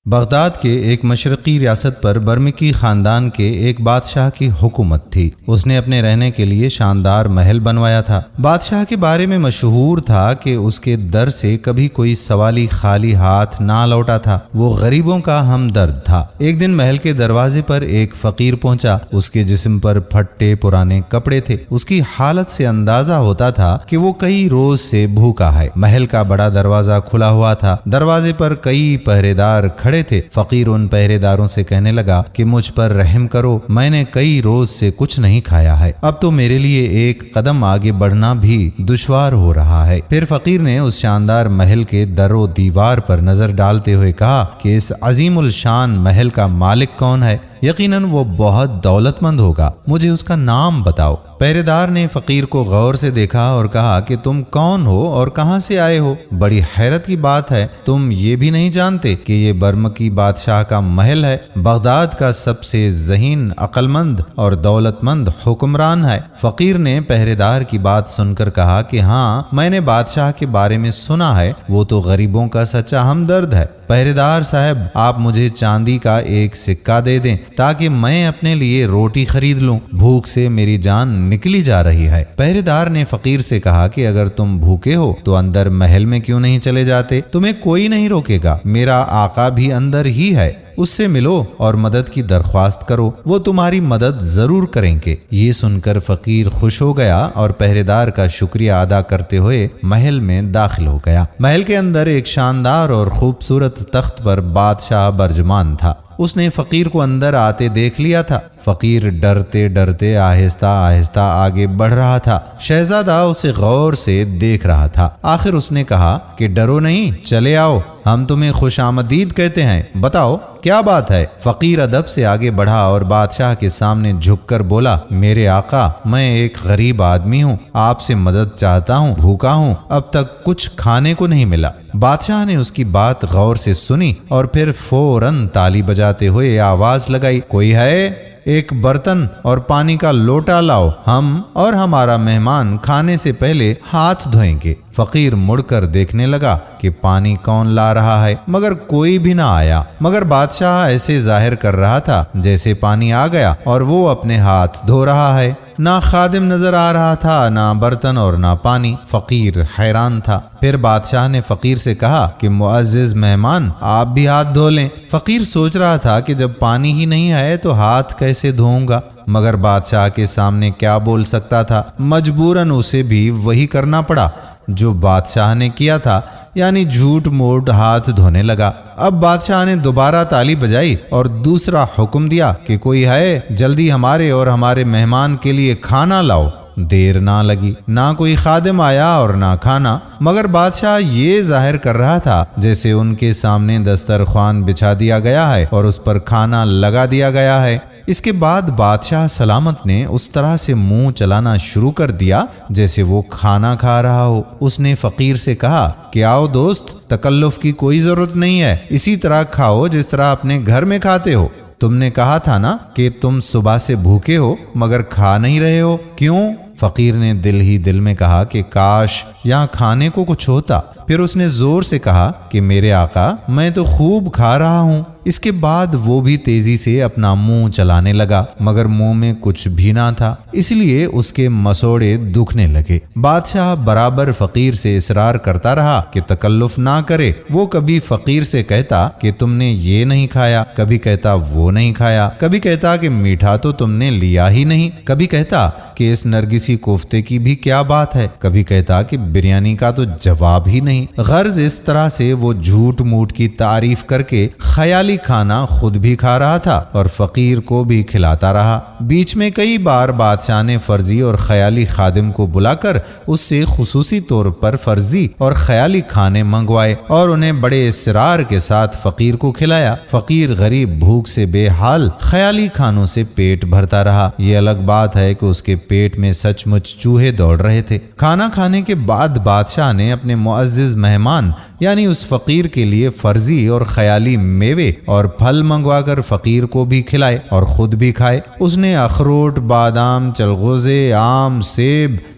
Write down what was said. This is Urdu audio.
بغداد کے ایک مشرقی ریاست پر برمکی خاندان کے ایک بادشاہ کی حکومت تھی۔ اس نے اپنے رہنے کے لیے شاندار محل بنوایا تھا۔ بادشاہ کے بارے میں مشہور تھا کہ اس کے در سے کبھی کوئی سوالی خالی ہاتھ نہ لوٹا تھا۔ وہ غریبوں کا ہمدرد تھا۔ ایک دن محل کے دروازے پر ایک فقیر پہنچا۔ اس کے جسم پر پھٹے پرانے کپڑے تھے۔ اس کی حالت سے اندازہ ہوتا تھا کہ وہ کئی روز سے بھوکا ہے۔ محل کا بڑا دروازہ کھلا ہوا تھا۔ دروازے پر کئی پہرے دار کھڑے تھے۔ فقیر ان پہرے داروں سے کہنے لگا کہ مجھ پر رحم کرو، میں نے کئی روز سے کچھ نہیں کھایا ہے، اب تو میرے لیے ایک قدم آگے بڑھنا بھی دشوار ہو رہا ہے۔ پھر فقیر نے اس شاندار محل کے در و دیوار پر نظر ڈالتے ہوئے کہا کہ اس عظیم الشان محل کا مالک کون ہے؟ یقیناً وہ بہت دولت مند ہوگا، مجھے اس کا نام بتاؤ۔ پہرے دار نے فقیر کو غور سے دیکھا اور کہا کہ تم کون ہو اور کہاں سے آئے ہو؟ بڑی حیرت کی بات ہے، تم یہ بھی نہیں جانتے کہ یہ برمکی بادشاہ کا محل ہے، بغداد کا سب سے ذہین، عقل مند اور دولت مند حکمران ہے۔ فقیر نے پہرے دار کی بات سن کر کہا کہ ہاں، میں نے بادشاہ کے بارے میں سنا ہے، وہ تو غریبوں کا سچا ہمدرد ہے۔ پہرے دار صاحب، آپ مجھے چاندی کا ایک سکہ دے دیں تاکہ میں اپنے لیے روٹی خرید لوں، بھوک سے میری جان نکلی جا رہی ہے۔ پہرے دار نے فقیر سے کہا کہ اگر تم بھوکے ہو تو اندر محل میں کیوں نہیں چلے جاتے؟ تمہیں کوئی نہیں روکے گا، میرا آقا بھی اندر ہی ہے، اس سے ملو اور مدد کی درخواست کرو، وہ تمہاری مدد ضرور کریں گے۔ یہ سن کر فقیر خوش ہو گیا اور پہرے دار کا شکریہ ادا کرتے ہوئے محل میں داخل ہو گیا۔ محل کے اندر ایک شاندار اور خوبصورت تخت پر بادشاہ برجمان تھا۔ اس نے فقیر کو اندر آتے دیکھ لیا تھا۔ فقیر ڈرتے ڈرتے آہستہ آہستہ آگے بڑھ رہا تھا۔ شہزادہ اسے غور سے دیکھ رہا تھا۔ آخر اس نے کہا کہ ڈرو نہیں، چلے آؤ، ہم تمہیں خوش آمدید کہتے ہیں، بتاؤ کیا بات ہے؟ فقیر ادب سے آگے بڑھا اور بادشاہ کے سامنے جھک کر بولا، میرے آقا، میں ایک غریب آدمی ہوں، آپ سے مدد چاہتا ہوں، بھوکا ہوں، اب تک کچھ کھانے کو نہیں ملا۔ بادشاہ نے اس کی بات غور سے سنی اور پھر فوراً تالی بجاتے ہوئے آواز لگائی، کوئی ہے؟ ایک برتن اور پانی کا لوٹا لاؤ، ہم اور ہمارا مہمان کھانے سے پہلے ہاتھ دھوئیں گے۔ فقیر مڑ کر دیکھنے لگا کہ پانی کون لا رہا ہے، مگر کوئی بھی نہ آیا، مگر بادشاہ ایسے ظاہر کر رہا تھا جیسے پانی آ گیا اور وہ اپنے ہاتھ دھو رہا ہے۔ نہ خادم نظر آ رہا تھا، نہ برتن اور نہ پانی۔ فقیر حیران تھا۔ پھر بادشاہ نے فقیر سے کہا کہ معزز مہمان، آپ بھی ہاتھ دھو لیں۔ فقیر سوچ رہا تھا کہ جب پانی ہی نہیں ہے تو ہاتھ کیسے دھوؤں گا، مگر بادشاہ کے سامنے کیا بول سکتا تھا؟ مجبوراً اسے بھی وہی کرنا پڑا جو بادشاہ نے کیا تھا، یعنی جھوٹ موٹ ہاتھ دھونے لگا۔ اب بادشاہ نے دوبارہ تالی بجائی اور دوسرا حکم دیا کہ کوئی ہے، جلدی ہمارے اور ہمارے مہمان کے لیے کھانا لاؤ۔ دیر نہ لگی، نہ کوئی خادم آیا اور نہ کھانا، مگر بادشاہ یہ ظاہر کر رہا تھا جیسے ان کے سامنے دسترخوان بچھا دیا گیا ہے اور اس پر کھانا لگا دیا گیا ہے۔ اس کے بعد بادشاہ سلامت نے اس طرح سے منہ چلانا شروع کر دیا جیسے وہ کھانا کھا رہا ہو۔ اس نے فقیر سے کہا کہ آؤ دوست، تکلف کی کوئی ضرورت نہیں ہے، اسی طرح کھاؤ جس طرح اپنے گھر میں کھاتے ہو۔ تم نے کہا تھا نا کہ تم صبح سے بھوکے ہو مگر کھا نہیں رہے ہو، کیوں؟ فقیر نے دل ہی دل میں کہا کہ کاش یہاں کھانے کو کچھ ہوتا۔ پھر اس نے زور سے کہا کہ میرے آقا، میں تو خوب کھا رہا ہوں۔ اس کے بعد وہ بھی تیزی سے اپنا منہ چلانے لگا، مگر منہ میں کچھ بھی نہ تھا، اس لیے اس کے مسوڑے دکھنے لگے۔ بادشاہ برابر فقیر سے اصرار کرتا رہا کہ تکلف نہ کرے۔ وہ کبھی فقیر سے کہتا کہ تم نے یہ نہیں کھایا، کبھی کہتا وہ نہیں کھایا، کبھی کہتا کہ میٹھا تو تم نے لیا ہی نہیں، کبھی کہتا کہ اس نرگسی کوفتے کی بھی کیا بات ہے، کبھی کہتا کہ بریانی کا تو جواب ہی نہیں۔ غرض اس طرح سے وہ جھوٹ موٹ کی تعریف کر کے خیالی کھانا خود بھی کھا رہا تھا اور فقیر کو بھی کھلاتا رہا۔ بیچ میں کئی بار بادشاہ نے فرضی اور خیالی خادم کو بلا کر اس سے خصوصی طور پر فرضی اور خیالی کھانے منگوائے اور انہیں بڑے اصرار کے ساتھ فقیر کو کھلایا۔ فقیر غریب بھوک سے بے حال خیالی کھانوں سے پیٹ بھرتا رہا۔ یہ الگ بات ہے کہ اس کے پیٹ میں سچ مچ چوہے دوڑ رہے تھے۔ کھانا کھانے کے بعد بادشاہ نے اپنے معزز مہمان یعنی اس فقیر کے لیے فرضی اور خیالی میوے اور پھل منگوا کر فقیر کو بھی کھلائے اور خود بھی کھائے۔ اس نے اخروٹ، بادام، چلغوزے، آم، سیب،